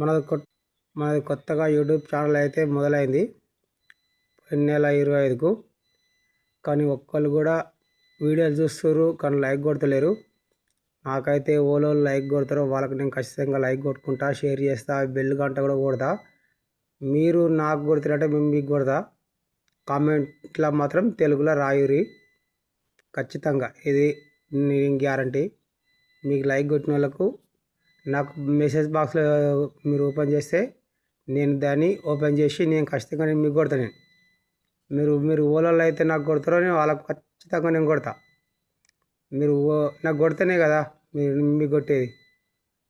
మనది కొ మనది కొత్తగా యూట్యూబ్ ఛానల్ అయితే మొదలైంది నెల 25కు. కానీ ఒక్కళ్ళు కూడా వీడియోలు చూస్తుర్రు కానీ లైక్ కొడతలేరు. నాకైతే ఓలోళ్ళు లైక్ కొడతారో వాళ్ళకి నేను ఖచ్చితంగా లైక్ కొట్టుకుంటా, షేర్ చేస్తా, బెల్ గంట కూడా కొడతా. మీరు నాకు కొడుతున్నట్టే మేము మీకు కొడతా. కామెంట్లో మాత్రం తెలుగులో రాయురి ఖచ్చితంగా, ఇది నేను గ్యారంటీ. మీకు లైక్ కొట్టిన వాళ్ళకు నాకు మెసేజ్ బాక్స్లో మీరు ఓపెన్ చేస్తే నేను దాన్ని ఓపెన్ చేసి నేను ఖచ్చితంగా మీకు కొడతాను. మీరు ఓలోళ్ళు అయితే నాకు కొడతారో నేను వాళ్ళకు ఖచ్చితంగా నేను కొడతా. మీరు నాకు కొడితేనే కదా మీకు కొట్టేది.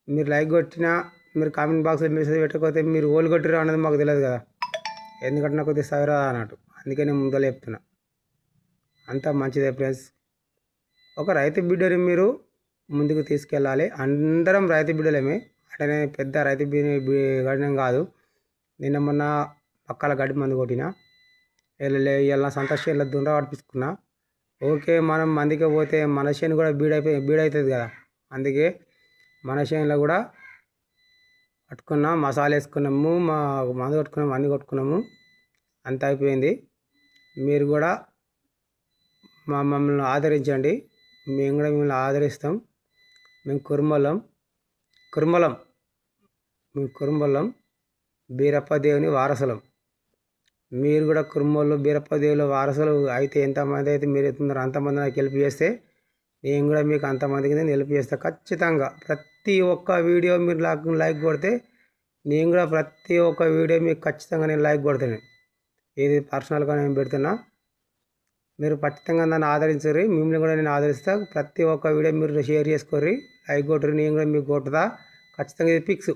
మీరు లైక్ కొట్టినా, మీరు కామెంట్ బాక్స్లో మెసేజ్ పెట్టకపోతే మీరు ఓళ్ళు కొట్టిరా అన్నది మాకు తెలియదు కదా. ఎందుకంటే నాకు కొద్దిగా సవిరా అన్నట్టు, అందుకే నేను ముందర చెప్తున్నా. అంతా మంచిదే ఫ్రెండ్స్. ఒక రైతు బిడ్డని మీరు ముందుకు తీసుకెళ్ళాలి. అందరం రైతు బిడ్డలేమే, అంటే పెద్ద రైతు గడినం కాదు. నిన్న మొన్న పక్కల గడ్డి మందు కొట్టిన, ఇలా సంతోషంలో దుండ్ర పట్టించుకున్నా. ఓకే, మనం మందికి పోతే మన చేను కూడా బీడవుతుంది కదా. అందుకే మన చేనులో కూడా పట్టుకున్నాం, మసాలా వేసుకున్నాము, మందు కొట్టుకున్నాము, అన్నీ కొట్టుకున్నాము, అంత అయిపోయింది. మీరు కూడా మమ్మల్ని ఆదరించండి, మేము కూడా మిమ్మల్ని ఆదరిస్తాం. మేము కురుమలం బీరప్ప దేవుని వారసులం. మీరు కూడా కురుమోళ్ళు బీరప్ప దేవుల వారసులు అయితే ఎంతమంది అయితే మీరు ఎత్తున్నారో అంతమంది నాకు హెల్ప్ చేస్తే నేను కూడా మీకు అంతమందికి నేను హెల్ప్ చేస్తాను ఖచ్చితంగా. ప్రతి ఒక్క వీడియో మీరు నాకు లైక్ కొడితే నేను కూడా ప్రతి ఒక్క వీడియో మీకు ఖచ్చితంగా నేను లైక్ కొడతాను. ఇది పర్సనల్గా నేను పెడుతున్నా, మీరు ఖచ్చితంగా నన్ను ఆదరించరు, మిమ్మల్ని కూడా నేను ఆదరిస్తాను. ప్రతి ఒక్క వీడియో మీరు షేర్ చేసుకోర్రి, లైక్ కొట్టరు, నేను కూడా మీకు కొట్టుదా ఖచ్చితంగా. ఇది ఫిక్స్.